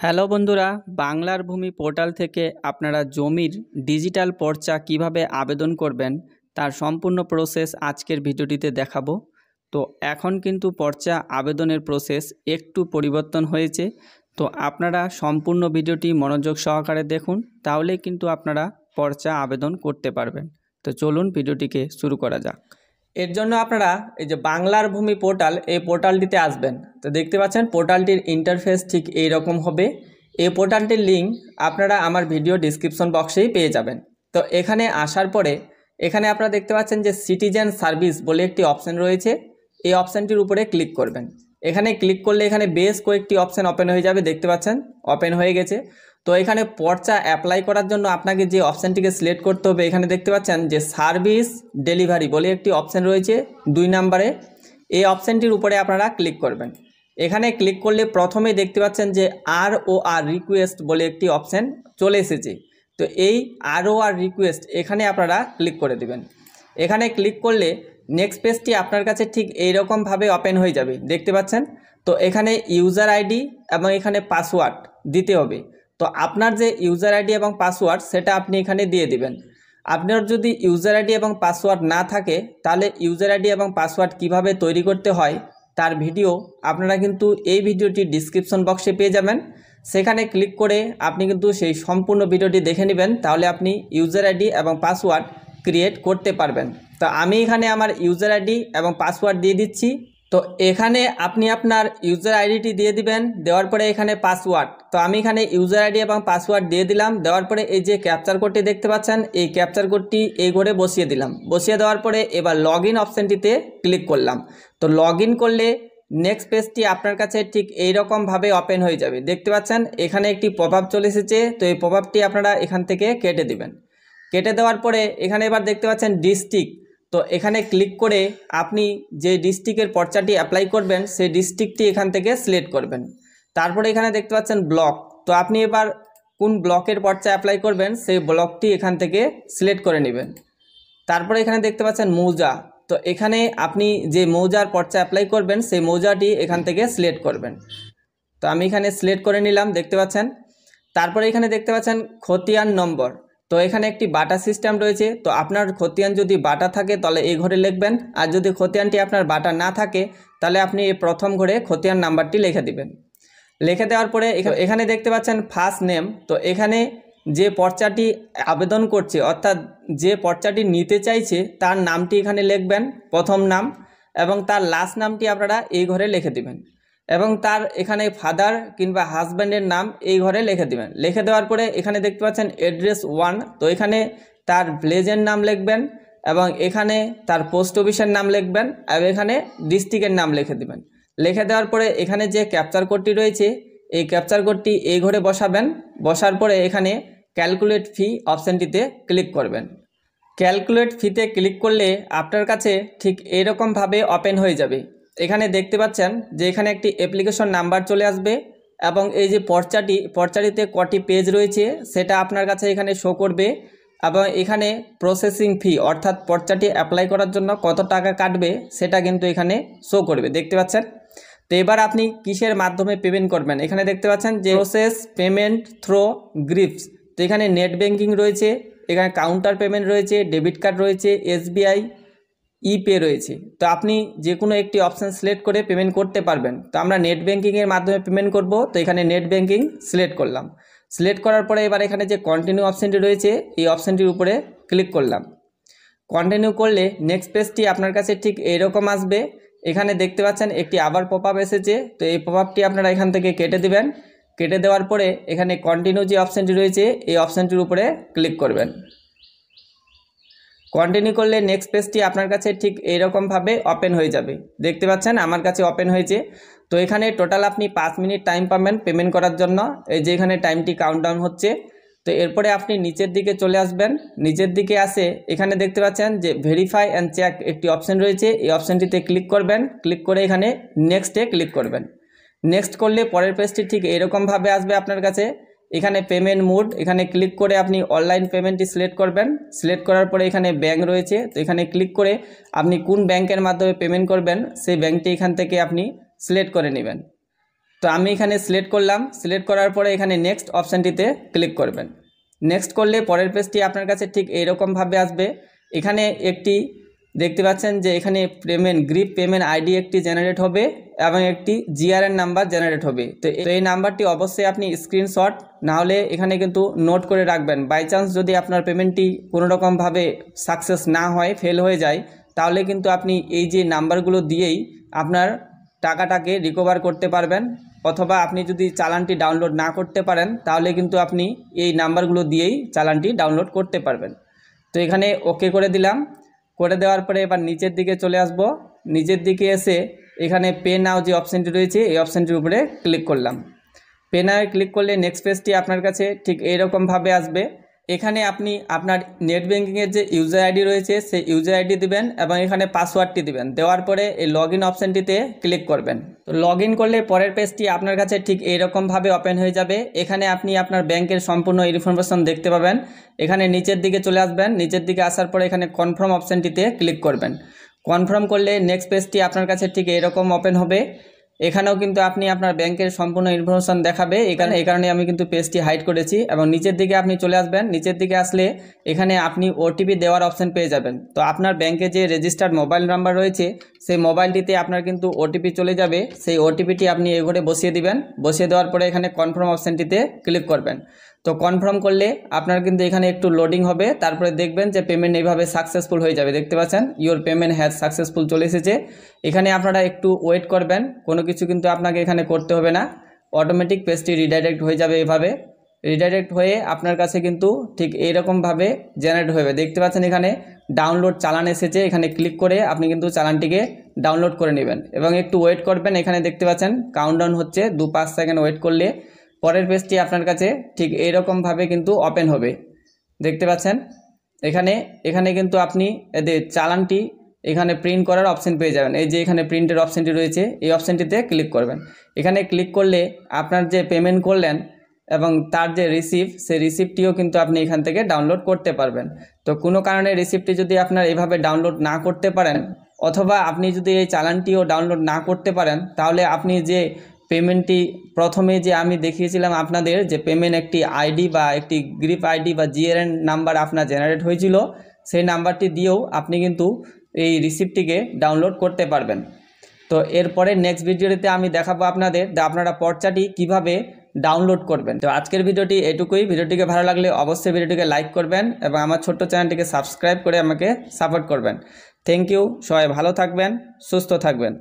Hello বন্ধুরা, বাংলার ভূমি পোর্টাল থেকে আপনারা জমির ডিজিটাল পর্চা কিভাবে আবেদন করবেন তার সম্পূর্ণ প্রসেস আজকের ভিডিওটিতে দেখাবো। তো এখন কিন্তু পর্চা আবেদনের প্রসেস একটু পরিবর্তন হয়েছে। তো আপনারা সম্পূর্ণ ভিডিওটি মনোযোগ সহকারে দেখুন, তাহলেই কিন্তু আপনারা পর্চা আবেদন করতে পারবেন। তো চলুন ভিডিওটিকে শুরু করা যাক। এর জন্য আপনারা এই যে বাংলার ভূমি পোর্টাল, এই পোর্টালটিতে আসবেন। তো দেখতে পাচ্ছেন পোর্টালটির ইন্টারফেস ঠিক এই রকম হবে। এই পোর্টালটির লিঙ্ক আপনারা আমার ভিডিও ডিসক্রিপশন বক্সেই পেয়ে যাবেন। তো এখানে আসার পরে এখানে আপনারা দেখতে পাচ্ছেন যে সিটিজেন সার্ভিস বলে একটি অপশান রয়েছে। এই অপশানটির উপরে ক্লিক করবেন। এখানে ক্লিক করলে এখানে বেশ কয়েকটি অপশান ওপেন হয়ে যাবে, দেখতে পাচ্ছেন ওপেন হয়ে গেছে। তো এখানে পর্চা অ্যাপ্লাই করার জন্য আপনাকে যে অপশানটিকে সিলেক্ট করতে হবে, এখানে দেখতে পাচ্ছেন যে সার্ভিস ডেলিভারি বলে একটি অপশান রয়েছে 2 নম্বরে। এই অপশানটির উপরে আপনারা ক্লিক করবেন। এখানে ক্লিক করলে প্রথমেই দেখতে পাচ্ছেন যে ROR রিকোয়েস্ট বলে একটি অপশান চলে এসেছে। তো এই ROR রিকোয়েস্ট এখানে আপনারা ক্লিক করে দেবেন। এখানে ক্লিক করলে নেক্সট পেজটি আপনার কাছে ঠিক এইরকমভাবে ওপেন হয়ে যাবে, দেখতে পাচ্ছেন। তো এখানে ইউজার আইডি এবং এখানে পাসওয়ার্ড দিতে হবে। তো আপনার যে ইউজার আইডি এবং পাসওয়ার্ড সেটা আপনি এখানে দিয়ে দিবেন। আপনার যদি ইউজার আইডি এবং পাসওয়ার্ড না থাকে, তাহলে ইউজার আইডি এবং পাসওয়ার্ড কিভাবে তৈরি করতে হয় তার ভিডিও আপনারা কিন্তু এই ভিডিওটি ডিসক্রিপশন বক্সে পেয়ে যাবেন। সেখানে ক্লিক করে আপনি কিন্তু সেই সম্পূর্ণ ভিডিওটি দেখে নেবেন, তাহলে আপনি ইউজার আইডি এবং পাসওয়ার্ড ক্রিয়েট করতে পারবেন। তো আমি এখানে আমার ইউজার আইডি এবং পাসওয়ার্ড দিয়ে দিচ্ছি। তো এখানে আপনি আপনার ইউজার আইডিটি দিয়ে দিবেন, দেওয়ার পরে এখানে পাসওয়ার্ড। তো আমি এখানে ইউজার আইডি এবং পাসওয়ার্ড দিয়ে দিলাম। দেওয়ার পরে এই যে ক্যাপচার কোডটি দেখতে পাচ্ছেন, এই ক্যাপচার কোডটি এই ঘরে বসিয়ে দিলাম। বসিয়ে দেওয়ার পরে এবার লগ ইন অপশানটিতে ক্লিক করলাম। তো লগ ইন করলে নেক্সট পেজটি আপনার কাছে ঠিক এইরকমভাবে ওপেন হয়ে যাবে, দেখতে পাচ্ছেন। এখানে একটি পপআপ চলে এসেছে। তো এই পপআপটি আপনারা এখান থেকে কেটে দিবেন। কেটে দেওয়ার পরে এখানে এবার দেখতে পাচ্ছেন ডিস্ট্রিক্ট। তো এখানে ক্লিক করে আপনি যে ডিস্ট্রিক্টের পর্চাটি অ্যাপ্লাই করবেন সেই ডিস্ট্রিক্টটি এখান থেকে সিলেক্ট করবেন। তারপরে এখানে দেখতে পাচ্ছেন ব্লক। তো আপনি এবার কোন ব্লকের পর্চা অ্যাপ্লাই করবেন সেই ব্লকটি এখান থেকে সিলেক্ট করে নেবেন। তারপরে এখানে দেখতে পাচ্ছেন মৌজা। তো এখানে আপনি যে মৌজার পর্চা অ্যাপ্লাই করবেন সেই মৌজাটি এখান থেকে সিলেক্ট করবেন। তো আমি এখানে সিলেক্ট করে নিলাম, দেখতে পাচ্ছেন। তারপরে এখানে দেখতে পাচ্ছেন খতিয়ান নম্বর। তো এখানে একটি বাটা সিস্টেম রয়েছে। তো আপনার খতিয়ান যদি বাটা থাকে তাহলে এই ঘরে লিখবেন, আর যদি খতিয়ানটি আপনার বাটা না থাকে তাহলে আপনি এই প্রথম ঘরে খতিয়ান নাম্বারটি লিখে দিবেন। লিখে দেওয়ার পরে এখানে দেখতে পাচ্ছেন ফার্স্ট নেম। তো এখানে যে পর্চাটি আবেদন করছে, অর্থাৎ যে পর্চাটি নিতে চাইছে তার নামটি এখানে লিখবেন, প্রথম নাম, এবং তার লাস্ট নামটি আপনারা এই ঘরে লিখে দিবেন, এবং তার এখানে ফাদার কিংবা হাজব্যান্ডের নাম এই ঘরে লিখে দিবেন। লিখে দেওয়ার পরে এখানে দেখতে পাচ্ছেন অ্যাড্রেস 1। তো এখানে তার ভিলেজের নাম লিখবেন, এবং এখানে তার পোস্ট অফিসের নাম লিখবেন, এবং এখানে ডিস্ট্রিক্টের নাম লিখে দিবেন। লিখে দেওয়ার পরে এখানে যে ক্যাপচার কোডটি রয়েছে এই ক্যাপচার কোডটি এই ঘরে বসাবেন। বসার পরে এখানে ক্যালকুলেট ফি অপশানটিতে ক্লিক করবেন। ক্যালকুলেট ফিতে ক্লিক করলে আপনার কাছে ঠিক এরকমভাবে ওপেন হয়ে যাবে। এখানে দেখতে পাচ্ছেন যে এখানে একটি অ্যাপ্লিকেশন নাম্বার চলে আসবে, এবং এই যে পর্চাটিতে কটি পেজ রয়েছে সেটা আপনার কাছে এখানে শো করবে, এবং এখানে প্রসেসিং ফি অর্থাৎ পর্চাটি অ্যাপ্লাই করার জন্য কত টাকা কাটবে সেটা কিন্তু এখানে শো করবে, দেখতে পাচ্ছেন। তো এবার আপনি কিসের মাধ্যমে পেমেন্ট করবেন, এখানে দেখতে পাচ্ছেন যে প্রসেস পেমেন্ট থ্রো গ্রিপস। তো এখানে নেট ব্যাঙ্কিং রয়েছে, এখানে কাউন্টার পেমেন্ট রয়েছে, ডেবিট কার্ড রয়েছে, SBI ইপে রয়েছে। তো আপনি যে কোনো একটি অপশান সিলেক্ট করে পেমেন্ট করতে পারবেন। তো আমরা নেট ব্যাঙ্কিংয়ের মাধ্যমে পেমেন্ট করব। তো এখানে নেট ব্যাঙ্কিং সিলেক্ট করলাম। সিলেক্ট করার পরে এবার এখানে যে কন্টিনিউ অপশানটি রয়েছে এই অপশানটির উপরে ক্লিক করলাম। কন্টিনিউ করলে নেক্সট পেজটি আপনার কাছে ঠিক এইরকম আসবে। এখানে দেখতে পাচ্ছেন একটি আবার পপআপ এসেছে। তো এই পপআপটি আপনারা এখান থেকে কেটে দিবেন। কেটে দেওয়ার পরে এখানে কন্টিনিউ যে অপশানটি রয়েছে এই অপশানটির উপরে ক্লিক করবেন। কন্টিনিউ করলে নেক্সট পেজটি আপনার কাছে ঠিক এইরকমভাবে ওপেন হয়ে যাবে, দেখতে পাচ্ছেন আমার কাছে ওপেন হয়েছে। তো এখানে টোটাল আপনি 5 মিনিট টাইম পাবেন পেমেন্ট করার জন্য। এই যে এখানে টাইমটি কাউন্টডাউন হচ্ছে। তো এরপরে আপনি নিচের দিকে চলে আসবেন। নিচের দিকে আসে এখানে দেখতে পাচ্ছেন যে ভেরিফাই অ্যান্ড চেক একটি অপশান রয়েছে, এই অপশানটিতে ক্লিক করবেন। ক্লিক করে এখানে নেক্সটে ক্লিক করবেন। নেক্সট করলে পরের পেজটি ঠিক এরকমভাবে আসবে আপনার কাছে। এখানে পেমেন্ট মোড, এখানে ক্লিক করে আপনি অনলাইন পেমেন্টটি সিলেক্ট করবেন। সিলেক্ট করার পরে এখানে ব্যাঙ্ক রয়েছে, তো এখানে ক্লিক করে আপনি কোন ব্যাংকের মাধ্যমে পেমেন্ট করবেন সেই ব্যাংকটি এখান থেকে আপনি সিলেক্ট করে নেবেন। তো আমি এখানে সিলেক্ট করলাম, সিলেক্ট করার পরে এখানে নেক্সট অপশানটিতে ক্লিক করবেন। নেক্সট করলে পরের পেজটি আপনার কাছে ঠিক এইরকমভাবে আসবে। এখানে একটি দেখতে পাচ্ছেন যে এখানে গ্রিপ পেমেন্ট আইডি একটি জেনারেট হবে এবং একটি জিআরএন নাম্বার জেনারেট হবে। তো এই নাম্বারটি অবশ্যই আপনি স্ক্রিনশট না হলে এখানে কিন্তু নোট করে রাখবেন। বাই চান্স যদি আপনার পেমেন্টটি কোনো রকমভাবে সাকসেস না হয়, ফেল হয়ে যায়, তাহলে কিন্তু আপনি এই যে নাম্বারগুলো দিয়েই আপনার টাকাটাকে রিকভার করতে পারবেন। অথবা আপনি যদি চালানটি ডাউনলোড না করতে পারেন তাহলে কিন্তু আপনি এই নাম্বারগুলো দিয়েই চালানটি ডাউনলোড করতে পারবেন। তো এখানে ওকে করে দিলাম। করে দেওয়ার পরে এবার নিচের দিকে চলে আসব। নিচের দিকে এসে এখানে পে নাও যে অপশানটি রয়েছে এই অপশানটির উপরে ক্লিক করলাম। পে নাও ক্লিক করলে নেক্সট পেজটি আপনার কাছে ঠিক এইরকমভাবে আসবে। এখানে আপনি আপনার নেট ব্যাঙ্কিংয়ের যে ইউজার আইডি রয়েছে সেই ইউজার আইডি দিবেন এবং এখানে পাসওয়ার্ডটি দিবেন। দেওয়ার পরে এই লগ ইন অপশানটিতে ক্লিক করবেন। তো লগ ইন করলে পরের পেজটি আপনার কাছে ঠিক এইরকমভাবে ওপেন হয়ে যাবে। এখানে আপনি আপনার ব্যাংকের সম্পূর্ণ ইনফরমেশন দেখতে পাবেন। এখানে নিচের দিকে চলে আসবেন। নিচের দিকে আসার পরে এখানে কনফার্ম অপশানটিতে ক্লিক করবেন। কনফার্ম করলে নেক্সট পেজটি আপনার কাছে ঠিক এরকম ওপেন হবে। এখানেও কিন্তু আপনি আপনার ব্যাংকের সম্পূর্ণ ইনফরমেশন দেখাবে। এই কারণে আমি কিন্তু পেজটি হাইড করেছি। এবং নিচের দিকে আপনি চলে আসবেন। নিচের দিকে আসলে এখানে আপনি ওটিপি দেওয়ার অপশান পেয়ে যাবেন। তো আপনার ব্যাংকে যে রেজিস্টার্ড মোবাইল নাম্বার রয়েছে সেই মোবাইলটিতে আপনার কিন্তু ওটিপি চলে যাবে। সেই ওটিপিটি আপনি এই ঘরে বসিয়ে দিবেন। বসিয়ে দেওয়ার পরে এখানে কনফার্ম অপশানটিতে ক্লিক করবেন। তো কনফার্ম করলে আপনার কিন্তু এখানে একটু লোডিং হবে। তারপরে দেখবেন যে পেমেন্ট এইভাবে সাকসেসফুল হয়ে যাবে। দেখতে পাচ্ছেন ইওর পেমেন্ট হ্যাজ সাকসেসফুল চলে এসেছে। এখানে আপনারা একটু ওয়েট করবেন, কোনো কিছু কিন্তু আপনাকে এখানে করতে হবে না। অটোমেটিক পেজটি রিডাইরেক্ট হয়ে যাবে। এভাবে রিডাইরেক্ট হয়ে আপনার কাছে কিন্তু ঠিক এইরকমভাবে জেনারেট হবে। দেখতে পাচ্ছেন এখানে ডাউনলোড চালান এসেছে। এখানে ক্লিক করে আপনি কিন্তু চালানটিকে ডাউনলোড করে নেবেন এবং একটু ওয়েট করবেন। এখানে দেখতে পাচ্ছেন কাউন্টডাউন হচ্ছে। 2-5 সেকেন্ড ওয়েট করলে পরের পেজটি আপনার কাছে ঠিক এইরকমভাবে কিন্তু ওপেন হবে। দেখতে পাচ্ছেন এখানে কিন্তু আপনি এদের চালানটি এখানে প্রিন্ট করার অপশান পেয়ে যাবেন। এই যে এখানে প্রিন্টের অপশানটি রয়েছে এই অপশানটিতে ক্লিক করবেন। এখানে ক্লিক করলে আপনার যে পেমেন্ট করলেন এবং তার যে সেই রিসিপ্টটিও কিন্তু আপনি এখান থেকে ডাউনলোড করতে পারবেন। তো কোনো কারণে রিসিপ্টটি যদি আপনার এভাবে ডাউনলোড না করতে পারেন অথবা আপনি যদি এই চালানটিও ডাউনলোড না করতে পারেন তাহলে আপনি যে পেমেন্টটি প্রথমে যে আমি দেখিয়েছিলাম আপনাদের যে পেমেন্ট একটি আইডি বা একটি গ্রিপ আইডি বা জিআরএন নাম্বার আপনার জেনারেট হয়েছিল সেই নাম্বারটি দিয়েও আপনি কিন্তু এই রিসিপ্টটিকে ডাউনলোড করতে পারবেন। তো এরপরে নেক্সট ভিডিওতে আমি দেখাবো আপনাদের আপনারা পর্চাটি কিভাবে ডাউনলোড করবেন। তো আজকের ভিডিওটি এটুকুই। ভিডিওটিকে ভালো লাগলে অবশ্যই ভিডিওটিকে লাইক করবেন এবং আমার ছোট্ট চ্যানেলটিকে সাবস্ক্রাইব করে আমাকে সাপোর্ট করবেন। Thank you. সবাই ভালো থাকবেন, সুস্থ থাকবেন।